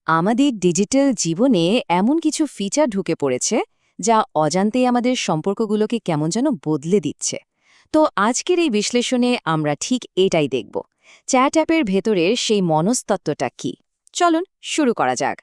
আমাদের ডিজিটাল জীবনে এমন কিছু ফিচার ঢুকে পড়েছে যা অজান্তেই আমাদের সম্পর্কগুলোকে কেমন যেন বদলে দিচ্ছে। তো আজকের এই বিশ্লেষণে আমরা ঠিক এটাই দেখব। চ্যাট অ্যাপের ভেতরের সেই মনস্তত্ত্বটা কি। চলুন শুরু করা যাক।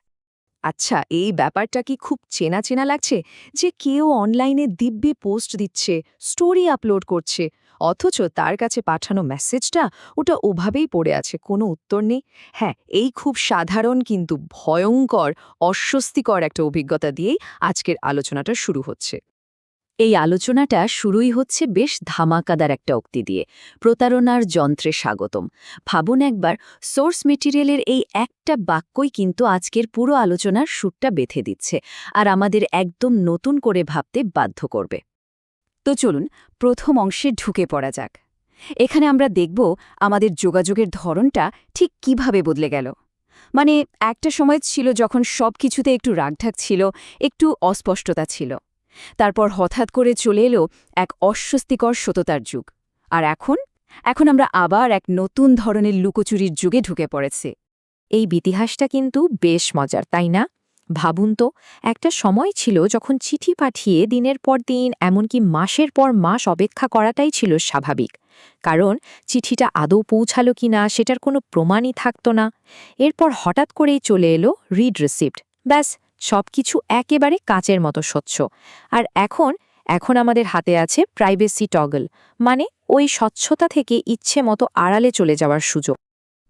আচ্ছা, এই ব্যাপারটা কি খুব চেনা চেনা লাগছে যে কেউ অনলাইনে দিব্যি পোস্ট দিচ্ছে, স্টোরি আপলোড করছে, অথচ তার কাছে পাঠানো মেসেজটা ওটা ওভাবেই পড়ে আছে, কোনো উত্তর নেই। হ্যাঁ, এই খুব সাধারণ কিন্তু ভয়ঙ্কর, অস্বস্তিকর একটা অভিজ্ঞতা দিয়েই আজকের আলোচনাটা শুরু হচ্ছে। এই আলোচনাটা শুরুই হচ্ছে বেশ ধামাকাদার একটা উক্তি দিয়ে, প্রতারণার যন্ত্রে স্বাগতম। ভাবুন একবার, সোর্স মেটেরিয়ালের এই একটা বাক্যই কিন্তু আজকের পুরো আলোচনার সুরটা বেঁধে দিচ্ছে আর আমাদের একদম নতুন করে ভাবতে বাধ্য করবে। তো চলুন প্রথম অংশে ঢুকে পড়া যাক। এখানে আমরা দেখব আমাদের যোগাযোগের ধরনটা ঠিক কিভাবে বদলে গেল। মানে একটা সময় ছিল যখন সব কিছুতে একটু রাগঢাক ছিল, একটু অস্পষ্টতা ছিল। তারপর হঠাৎ করে চলে এলো এক অস্বস্তিকর সততার যুগ। আর এখন আমরা আবার এক নতুন ধরনের লুকোচুরির যুগে ঢুকে পড়েছি। এই ইতিহাসটা কিন্তু বেশ মজার, তাই না? ভাবুন তো, একটা সময় ছিল যখন চিঠি পাঠিয়ে দিনের পর দিন, এমনকি মাসের পর মাস অপেক্ষা করাটাই ছিল স্বাভাবিক। কারণ চিঠিটা আদৌ পৌঁছালো কিনা সেটার কোনো প্রমাণই থাকত না। এরপর হঠাৎ করেই চলে এলো রিড রিসিপ্ট, ব্যাস, সবকিছু একেবারে কাচের মতো স্বচ্ছ। আর এখন আমাদের হাতে আছে প্রাইভেসি টগল, মানে ওই স্বচ্ছতা থেকে ইচ্ছে মতো আড়ালে চলে যাওয়ার সুযোগ।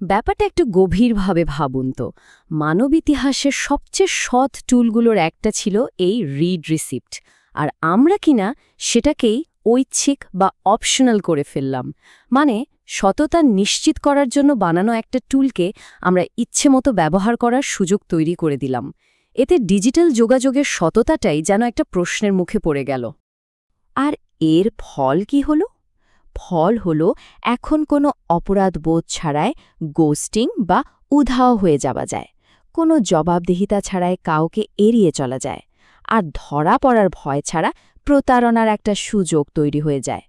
ব্যাপারটা একটু গভীরভাবে ভাবুন তো। মানব ইতিহাসের সবচেয়ে সৎ টুলগুলোর একটা ছিল এই রিড রিসিপ্ট, আর আমরা কিনা সেটাকেই ঐচ্ছিক বা অপশনাল করে ফেললাম। মানে সততা নিশ্চিত করার জন্য বানানো একটা টুলকে আমরা ইচ্ছেমতো ব্যবহার করার সুযোগ তৈরি করে দিলাম। এতে ডিজিটাল যোগাযোগের সততাটাই যেন একটা প্রশ্নের মুখে পড়ে গেল। আর এর ফল কি হলো? ফল হলো এখন কোনো অপরাধবোধ ছাড়াই গোস্টিং বা উধাও হয়ে যাওয়া যায়, কোনো জবাবদিহিতা ছাড়াই কাউকে এড়িয়ে চলা যায়, আর ধরা পড়ার ভয় ছাড়া প্রতারণার একটা সুযোগ তৈরি হয়ে যায়।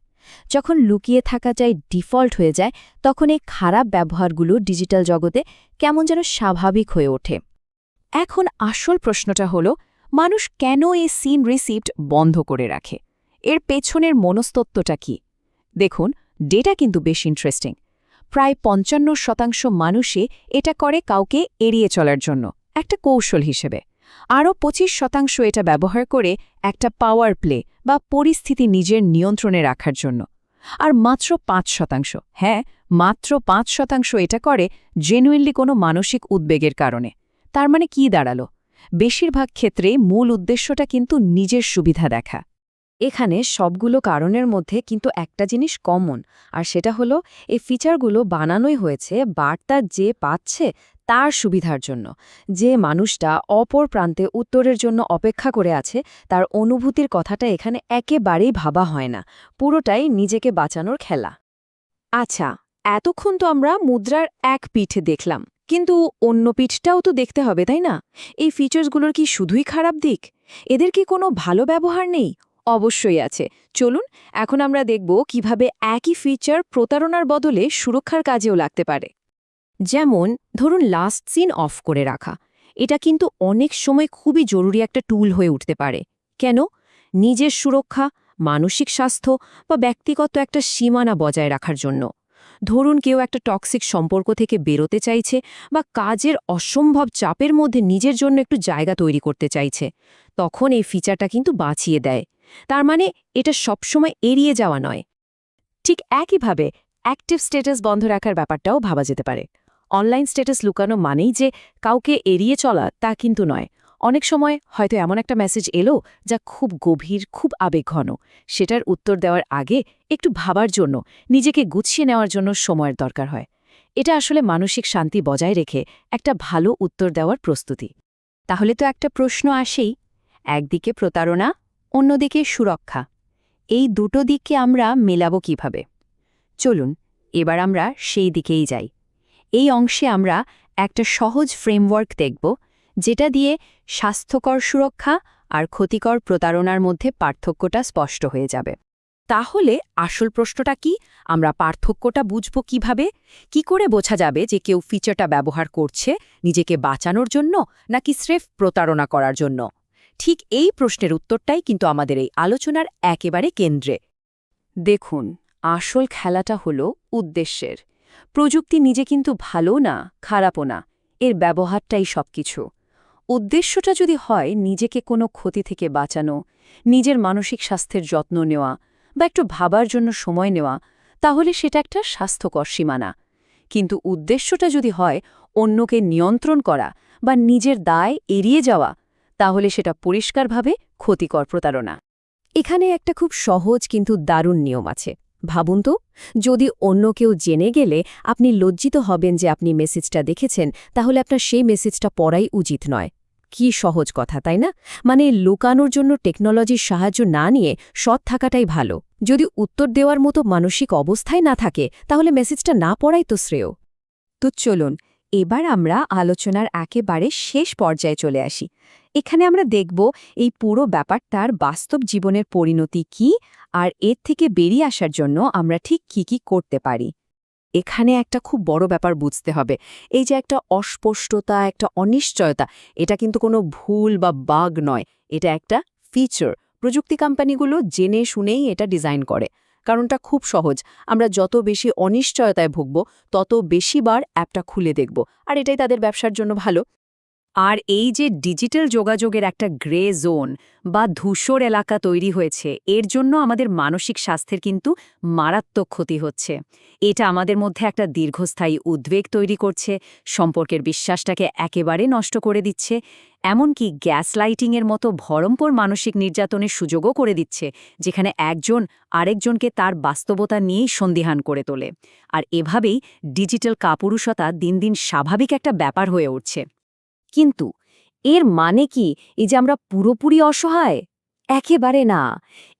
যখন লুকিয়ে থাকা যায় ডিফল্ট হয়ে যায়, তখন এই খারাপ ব্যবহারগুলো ডিজিটাল জগতে কেমন যেন স্বাভাবিক হয়ে ওঠে। এখন আসল প্রশ্নটা হলো, মানুষ কেন এই সিন রিসিপ্ট বন্ধ করে রাখে? এর পেছনের মনস্তত্ত্বটা কি? দেখুন, ডেটা কিন্তু বেশ ইন্টারেস্টিং। প্রায় ৫৫% মানুষে এটা করে কাউকে এড়িয়ে চলার জন্য, একটা কৌশল হিসেবে। আরও ২৫% এটা ব্যবহার করে একটা পাওয়ার প্লে বা পরিস্থিতি নিজের নিয়ন্ত্রণে রাখার জন্য। আর মাত্র ৫%, হ্যাঁ, মাত্র ৫% এটা করে জেনুইনলি কোনো মানসিক উদ্বেগের কারণে। তার মানে কি দাঁড়ালো? বেশিরভাগ ক্ষেত্রে মূল উদ্দেশ্যটা কিন্তু নিজের সুবিধা দেখা। এখানে সবগুলো কারণের মধ্যে কিন্তু একটা জিনিস কমন, আর সেটা হলো এই ফিচারগুলো বানানোই হয়েছে বার্তা যে পাচ্ছে তার সুবিধার জন্য। যে মানুষটা অপর প্রান্তে উত্তরের জন্য অপেক্ষা করে আছে, তার অনুভূতির কথাটা এখানে একেবারেই ভাবা হয় না, পুরোটাই নিজেকে বাঁচানোর খেলা। আচ্ছা, এতক্ষণ তো আমরা মুদ্রার এক পিঠ দেখলাম, কিন্তু অন্য পিঠটাও তো দেখতে হবে, তাই না? এই ফিচার্সগুলোর কি শুধুই খারাপ দিক? এদের কি কোনো ভালো ব্যবহার নেই? অবশ্যই আছে। চলুন এখন আমরা দেখব কিভাবে একই ফিচার প্রতারণার বদলে সুরক্ষার কাজেও লাগতে পারে। যেমন ধরুন, লাস্ট সিন অফ করে রাখা। এটা কিন্তু অনেক সময় খুবই জরুরি একটা টুল হয়ে উঠতে পারে। কেন? নিজের সুরক্ষা, মানসিক স্বাস্থ্য বা ব্যক্তিগত একটা সীমানা বজায় রাখার জন্য। ধরুন, কেউ একটা টক্সিক সম্পর্ক থেকে বেরোতে চাইছে বা কাজের অসম্ভব চাপের মধ্যে নিজের জন্য একটু জায়গা তৈরি করতে চাইছে, তখন এই ফিচারটা কিন্তু বাঁচিয়ে দেয়। তার মানে এটা সবসময় এড়িয়ে যাওয়া নয়। ঠিক একইভাবে অ্যাক্টিভ স্ট্যাটাস বন্ধ রাখার ব্যাপারটাও ভাবা যেতে পারে। অনলাইন স্ট্যাটাস লুকানো মানেই যে কাউকে এড়িয়ে চলা, তা কিন্তু নয়। অনেক সময় হয়তো এমন একটা মেসেজ এলো যা খুব গভীর, খুব আবেগঘন। সেটার উত্তর দেওয়ার আগে একটু ভাবার জন্য, নিজেকে গুছিয়ে নেওয়ার জন্য সময়ের দরকার হয়। এটা আসলে মানসিক শান্তি বজায় রেখে একটা ভালো উত্তর দেওয়ার প্রস্তুতি। তাহলে তো একটা প্রশ্ন আসেই, একদিকে প্রতারণা, অন্যদিকে সুরক্ষা। এই দুটো দিককে আমরা মেলাবো কিভাবে? চলুন এবার আমরা সেই দিকেই যাই। এই অংশে আমরা একটা সহজ ফ্রেমওয়ার্ক দেখব, যেটা দিয়ে স্বাস্থ্যকর সুরক্ষা আর ক্ষতিকর প্রতারণার মধ্যে পার্থক্যটা স্পষ্ট হয়ে যাবে। তাহলে আসল প্রশ্নটা কি? আমরা পার্থক্যটা বুঝব কিভাবে? কি করে বোঝা যাবে যে কেউ ফিচারটা ব্যবহার করছে নিজেকে বাঁচানোর জন্য নাকি স্রেফ প্রতারণা করার জন্য? ঠিক এই প্রশ্নের উত্তরটাই কিন্তু আমাদের এই আলোচনার একেবারে কেন্দ্রে। দেখুন, আসল খেলাটা হলো উদ্দেশ্যের। প্রযুক্তি নিজে কিন্তু ভালো না, খারাপও না, এর ব্যবহারটাই সবকিছু। উদ্দেশ্যটা যদি হয় নিজেকে কোনো ক্ষতি থেকে বাঁচানো, নিজের মানসিক স্বাস্থ্যের যত্ন নেওয়া বা একটু ভাবার জন্য সময় নেওয়া, তাহলে সেটা একটা স্বাস্থ্যকর সীমানা। কিন্তু উদ্দেশ্যটা যদি হয় অন্যকে নিয়ন্ত্রণ করা বা নিজের দায় এড়িয়ে যাওয়া, তাহলে সেটা পরিষ্কারভাবে ক্ষতিকর প্রতারণা। এখানে একটা খুব সহজ কিন্তু দারুণ নিয়ম আছে। ভাবুন তো, যদি অন্য কেউ জেনে গেলে আপনি লজ্জিত হবেন যে আপনি মেসেজটা দেখেছেন, তাহলে আপনার সেই মেসেজটা পড়াই উচিত নয়। কি সহজ কথা, তাই না? মানে লুকানোর জন্য টেকনোলজির সাহায্য না নিয়ে সৎ থাকাটাই ভালো। যদি উত্তর দেওয়ার মতো মানসিক অবস্থায় না থাকে, তাহলে মেসেজটা না পড়াই তো শ্রেয়। তো চলুন এবার আমরা আলোচনার একেবারে শেষ পর্যায়ে চলে আসি। এখানে আমরা দেখব এই পুরো ব্যাপারটার বাস্তব জীবনের পরিণতি কি, আর এর থেকে বেরিয়ে আসার জন্য আমরা ঠিক কি করতে পারি। এখানে একটা খুব বড় ব্যাপার বুঝতে হবে। এই যে একটা অস্পষ্টতা, একটা অনিশ্চয়তা, এটা কিন্তু কোনো ভুল বা বাগ নয়। এটা একটা ফিচার। প্রযুক্তি কোম্পানিগুলো জেনে শুনেই এটা ডিজাইন করে। কারণটা খুব সহজ। আমরা যত বেশি অনিশ্চয়তায় ভুগব, তত বেশিবার অ্যাপটা খুলে দেখব। আর এটাই তাদের ব্যবসার জন্য ভালো। আর এই যে ডিজিটাল যোগাযোগের একটা গ্রে জোন বা ধূসর এলাকা তৈরি হয়েছে, এর জন্য আমাদের মানসিক স্বাস্থ্যের কিন্তু মারাত্মক ক্ষতি হচ্ছে। এটা আমাদের মধ্যে একটা দীর্ঘস্থায়ী উদ্বেগ তৈরি করছে, সম্পর্কের বিশ্বাসটাকে একেবারে নষ্ট করে দিচ্ছে, এমনকি গ্যাস লাইটিংয়ের মতো ভয়ঙ্কর মানসিক নির্যাতনের সুযোগও করে দিচ্ছে, যেখানে একজন আরেকজনকে তার বাস্তবতা নিয়েই সন্দিহান করে তোলে। আর এভাবেই ডিজিটাল কাপুরুষতা দিন দিন স্বাভাবিক একটা ব্যাপার হয়ে উঠছে। কিন্তু এর মানে কি এই যে আমরা পুরোপুরি অসহায়? একেবারে না।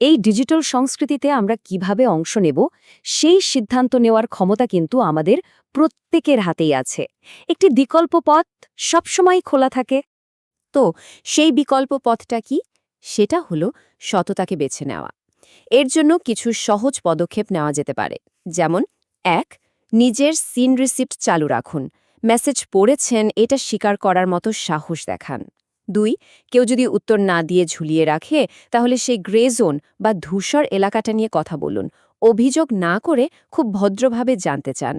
এই ডিজিটাল সংস্কৃতিতে আমরা কিভাবে অংশ নেব, সেই সিদ্ধান্ত নেওয়ার ক্ষমতা কিন্তু আমাদের প্রত্যেকের হাতেই আছে। একটি বিকল্প পথ সবসময় খোলা থাকে। তো সেই বিকল্প পথটা কি? সেটা হলো সততাকে বেছে নেওয়া। এর জন্য কিছু সহজ পদক্ষেপ নেওয়া যেতে পারে। যেমন ১. নিজের সিন রিসিপ্ট চালু রাখুন। মেসেজ পড়েছেন এটা স্বীকার করার মতো সাহস দেখান। ২. কেউ যদি উত্তর না দিয়ে ঝুলিয়ে রাখে, তাহলে সেই গ্রে জোন বা ধূসর এলাকাটা নিয়ে কথা বলুন। অভিযোগ না করে খুব ভদ্রভাবে জানতে চান।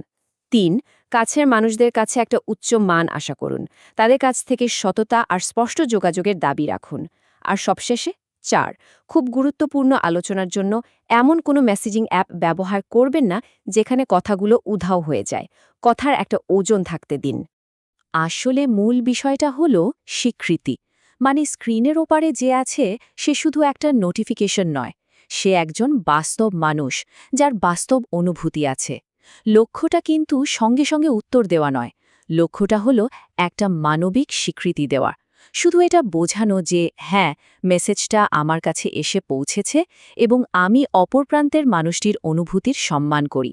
৩. কাছের মানুষদের কাছে একটা উচ্চ মান আশা করুন। তাদের কাছ থেকে সততা আর স্পষ্ট যোগাযোগের দাবি রাখুন। আর সবশেষে ৪. খুব গুরুত্বপূর্ণ আলোচনার জন্য এমন কোনো মেসেজিং অ্যাপ ব্যবহার করবেন না যেখানে কথাগুলো উধাও হয়ে যায়। কথার একটা ওজন থাকতে দিন। আসলে মূল বিষয়টা হলো স্বীকৃতি। মানে স্ক্রিনের ওপারে যে আছে সে শুধু একটা নোটিফিকেশন নয়, সে একজন বাস্তব মানুষ যার বাস্তব অনুভূতি আছে। লক্ষ্যটা কিন্তু সঙ্গে সঙ্গে উত্তর দেওয়া নয়, লক্ষ্যটা হলো একটা মানবিক স্বীকৃতি দেওয়া। শুধু এটা বোঝানো যে হ্যাঁ, মেসেজটা আমার কাছে এসে পৌঁছেছে এবং আমি অপর প্রান্তের মানুষটির অনুভূতির সম্মান করি।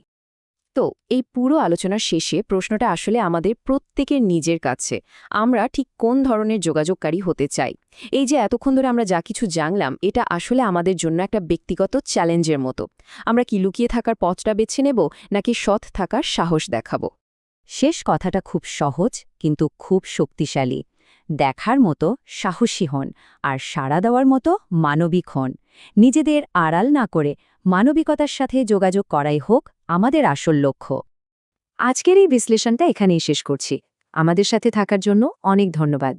তো এই পুরো আলোচনার শেষে প্রশ্নটা আসলে আমাদের প্রত্যেকের নিজের কাছে, আমরা ঠিক কোন ধরনের যোগাযোগকারী হতে চাই। এই যে এতক্ষণ ধরে আমরা যা কিছু জানলাম, এটা আসলে আমাদের জন্য একটা ব্যক্তিগত চ্যালেঞ্জের মতো। আমরা কি লুকিয়ে থাকার পথটা বেছে নেব নাকি সৎ থাকার সাহস দেখাব? শেষ কথাটা খুব সহজ কিন্তু খুব শক্তিশালী। দেখার মতো সাহসী হন আর সাড়া দেওয়ার মতো মানবিক হন। নিজেদের আড়াল না করে মানবিকতার সাথে যোগাযোগ করাই হোক আমাদের আসল লক্ষ্য। আজকের এই বিশ্লেষণটা এখানেই শেষ করছি। আমাদের সাথে থাকার জন্য অনেক ধন্যবাদ।